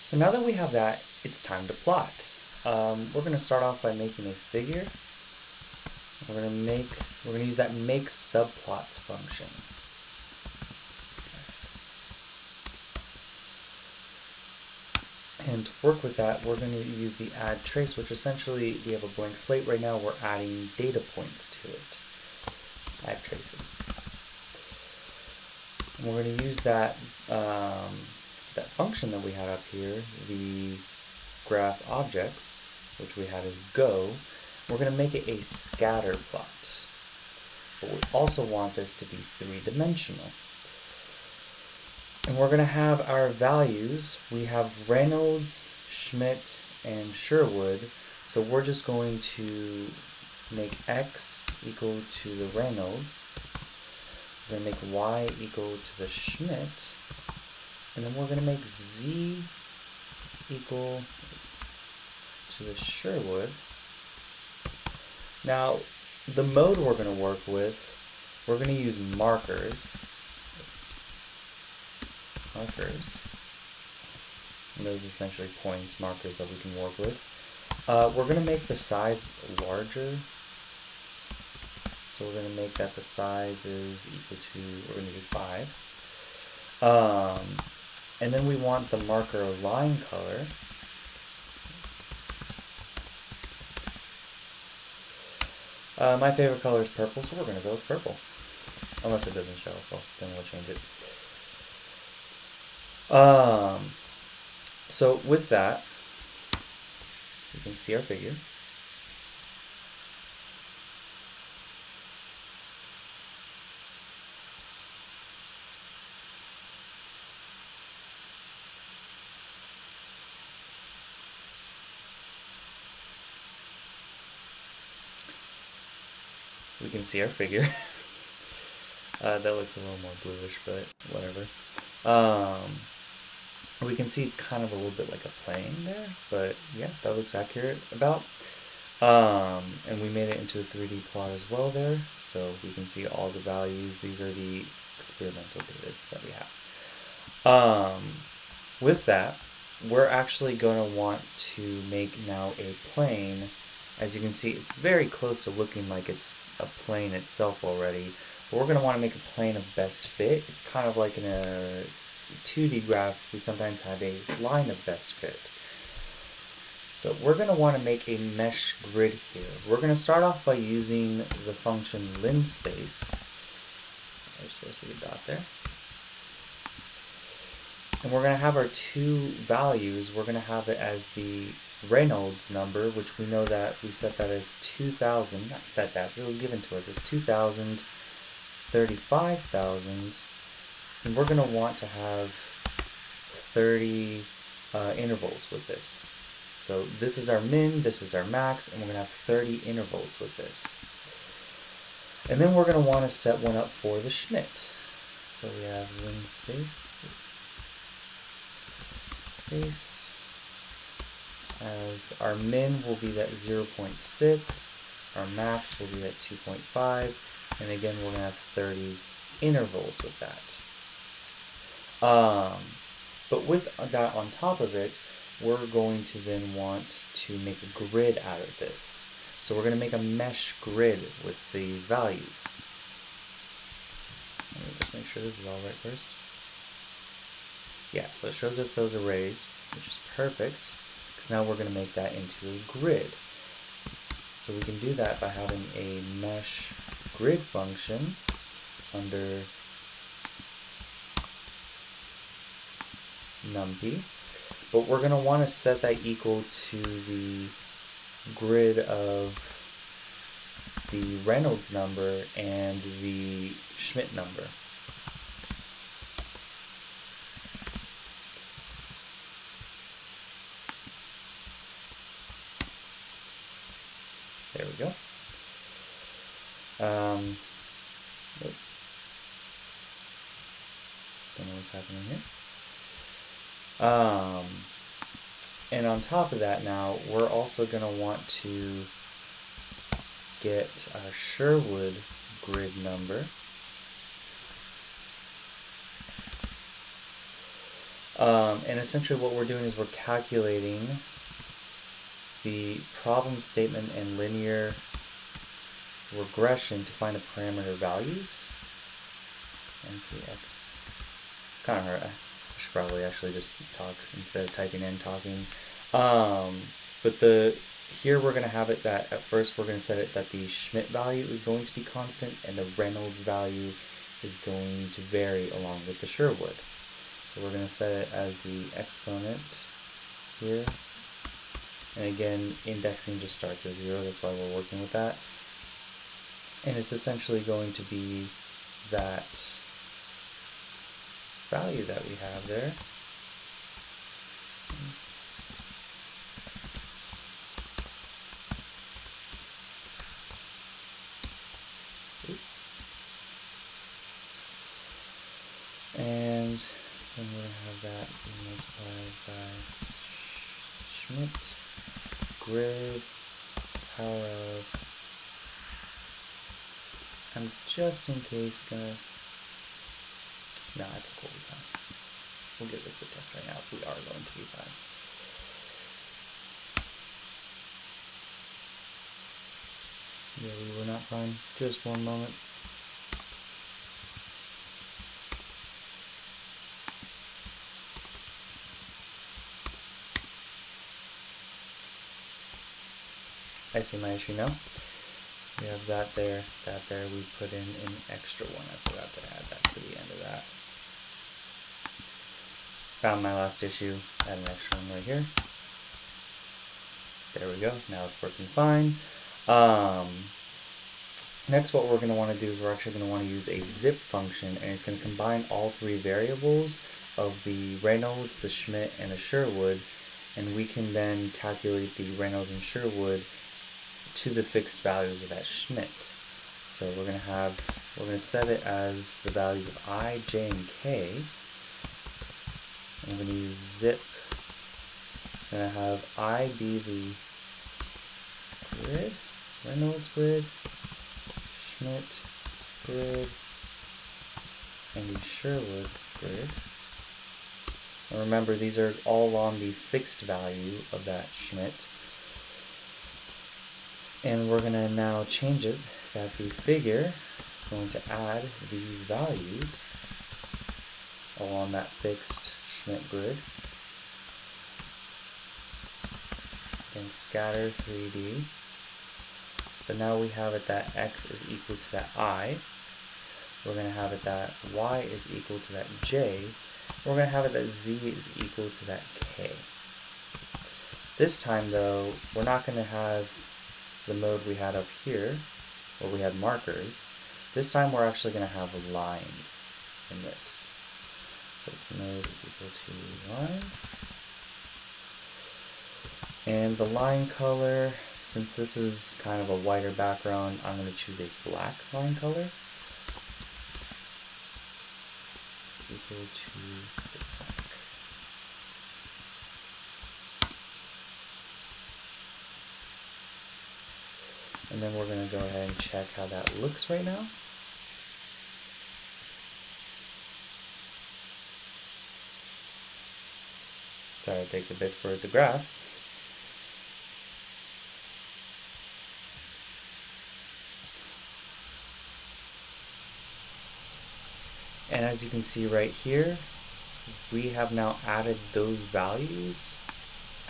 So now that we have that, it's time to plot. We're going to start off by making a figure. We're going to use that make subplots function. And to work with that, we're going to use the add trace, which essentially we have a blank slate right now. We're adding data points to it. Add traces. And we're going to use that that function that we had up here, the graph objects, which we had as go. We're going to make it a scatter plot. But we also want this to be three-dimensional. And we're going to have our values. We have Reynolds, Schmidt, and Sherwood. So we're just going to make x equal to the Reynolds. We're going to make y equal to the Schmidt. And then we're going to make z equal to the Sherwood. Now, the mode we're going to work with, we're going to use markers. And those essentially points, markers that we can work with. We're going to make the size larger. So we're going to make that the size is equal to, we're going to do 5. And then we want the marker line color. My favorite color is purple, so we're going to go with purple. Unless it doesn't show, well, then we'll change it. So with that, you can see our figure. We can see our figure. That looks a little more bluish, but whatever. We can see it's kind of a little bit like a plane there, but yeah, that looks accurate about. And we made it into a 3D plot as well there, so we can see all the values. These are the experimental data that we have. With that, we're actually going to want to make now a plane. As you can see, it's very close to looking like it's a plane itself already. But we're going to want to make a plane of best fit. It's kind of like in a 2D graph, we sometimes have a line of best fit. So we're going to want to make a mesh grid here. We're going to start off by using the function linspace. There's supposed to be a dot there. And we're going to have our two values. We're going to have it as the Reynolds number, which we know that we set that as 2,000. Not set that, but it was given to us as 2,000, 35,000. And we're going to want to have 30 intervals with this. So this is our min, this is our max, and we're going to have 30 intervals with this. And then we're going to want to set one up for the Schmidt. So we have linspace as our min will be that 0.6, our max will be that 2.5, and again we're going to have 30 intervals with that. But with that on top of it, we're going to then want to make a grid out of this. So we're going to make a mesh grid with these values. Let me just make sure this is all right first. Yeah, so it shows us those arrays, which is perfect, because now we're going to make that into a grid. So we can do that by having a mesh grid function under numpy, but we're going to want to set that equal to the grid of the Reynolds number and the Schmidt number. There we go. Don't know what's happening here. And on top of that now, we're also going to want to get our Sherwood grid number. And essentially what we're doing is we're calculating the problem statement and linear regression to find the parameter values. NPX. It's kind of hard. I should probably actually just talk instead of typing in talking. But here we're going to have it that at first we're going to set it that the Schmidt value is going to be constant and the Reynolds value is going to vary along with the Sherwood. So we're going to set it as the exponent here. And again, indexing just starts at 0, that's why we're working with that. And it's essentially going to be that value that we have there. Oops. And then we're going to have that multiplied by Schmidt grid power of, I'm just in case gonna, no, I think we'll be fine. We'll give this a test right now if we are going to be fine. Yeah, we were not fine. Just one moment. I see my issue now. We have that there, we put in an extra one. I forgot to add that to the end of that. Found my last issue, add an extra one right here. There we go, now it's working fine. Next what we're going to want to do is we're actually going to want to use a zip function, and it's going to combine all three variables of the Reynolds, the Schmidt, and the Sherwood, and we can then calculate the Reynolds and Sherwood to the fixed values of that Schmidt. So we're going to set it as the values of I, J, and K. I'm going to use zip. I'm going to have I be the grid, Reynolds grid, Schmidt grid, and the Sherwood grid. And remember, these are all on the fixed value of that Schmidt. And we're going to now change it that the figure is going to add these values along that fixed Schmidt grid. And scatter 3D. But now we have it that x is equal to that I. We're going to have it that y is equal to that j. We're going to have it that z is equal to that k. This time though, we're not going to have the mode we had up here, where we had markers. This time we're actually going to have lines in this. So mode is equal to lines. And the line color, since this is kind of a whiter background, I'm going to choose a black line color. It's equal to black. And then we're going to go ahead and check how that looks right now. Sorry, it takes a bit for it to graph. And as you can see right here, we have now added those values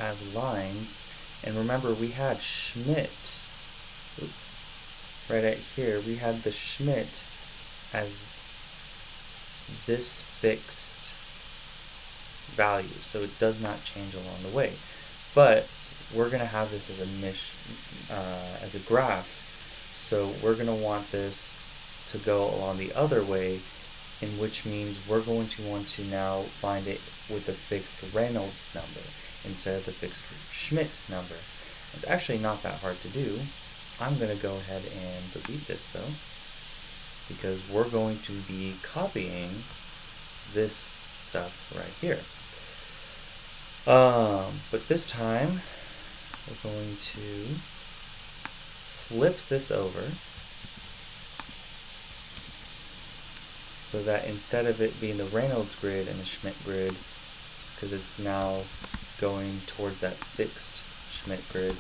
as lines. And remember, we had Schmidt. Right at here, we had the Schmidt as this fixed value, so it does not change along the way. But we're going to have this as a graph, so we're going to want this to go along the other way, in which means we're going to want to now find it with the fixed Reynolds number instead of the fixed Schmidt number. It's actually not that hard to do. I'm going to go ahead and delete this though, because we're going to be copying this stuff right here. But this time, we're going to flip this over so that instead of it being the Reynolds grid and the Schmidt grid, because it's now going towards that fixed Schmidt grid,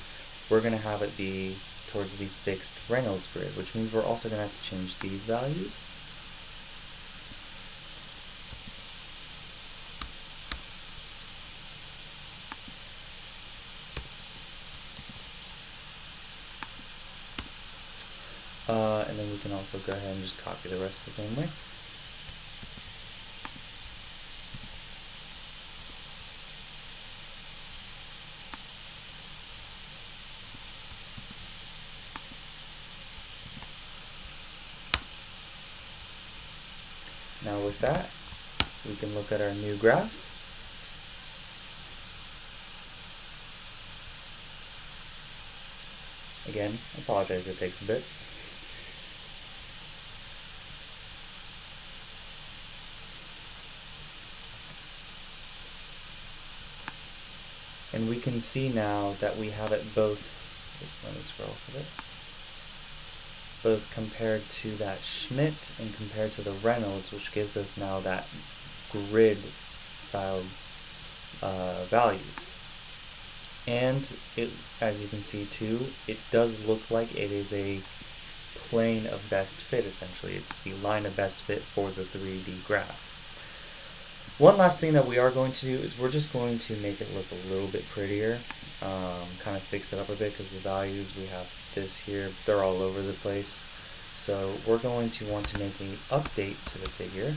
we're going to have it be towards the fixed Reynolds grid, which means we're also going to have to change these values. And then we can also go ahead and just copy the rest the same way. Now with that, we can look at our new graph. Again, I apologize, it takes a bit. And we can see now that we have it both, let me scroll a bit, both compared to that Schmidt and compared to the Reynolds, which gives us now that grid style values. And it, as you can see too, it does look like it is a plane of best fit essentially. It's the line of best fit for the 3D graph. One last thing that we are going to do is we're just going to make it look a little bit prettier, kind of fix it up a bit because the values, we have this here, they're all over the place. So we're going to want to make an update to the figure.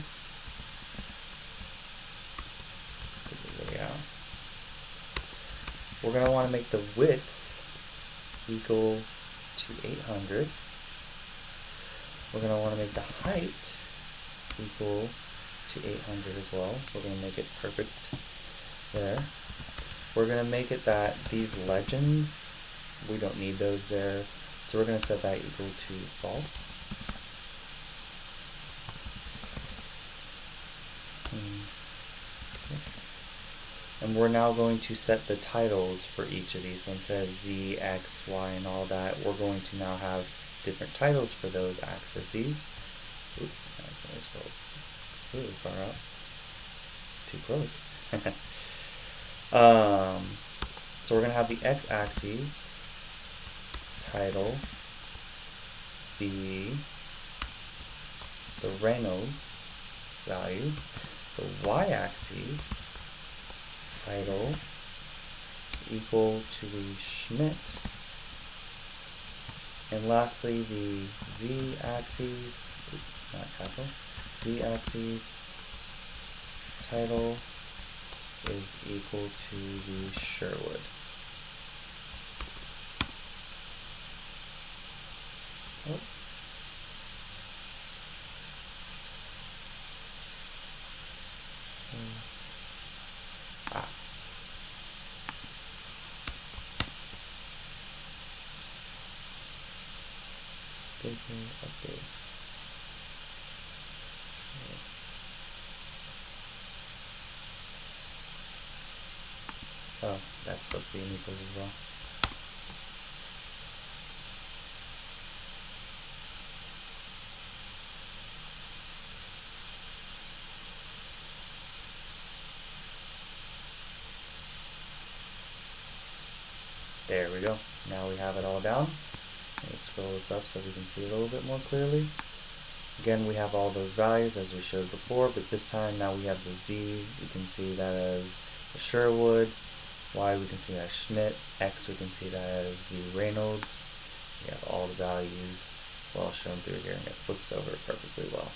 We're going to want to make the width equal to 800. We're going to want to make the height equal to 800 as well. We're going to make it perfect there. We're going to make it that these legends, we don't need those there, so we're going to set that equal to false. And we're now going to set the titles for each of these. So instead of Z, X, Y, and all that, we're going to now have different titles for those axes. Oops, that's nice. Really far out. Too close. So we're going to have the x-axis title be the Reynolds value. The y-axis title is equal to the Schmidt. And lastly, the z-axis, not capital, z-axis title is equal to the Sherwood. Oh. Update. Oh, that's supposed to be an equals as well. There we go. Now we have it all down. Let me scroll this up so we can see a little bit more clearly. Again, we have all those values as we showed before, but this time now we have the Z. We can see that as the Sherwood. Y, we can see that as Schmidt. X, we can see that as the Reynolds. We have all the values well shown through here, and it flips over perfectly well.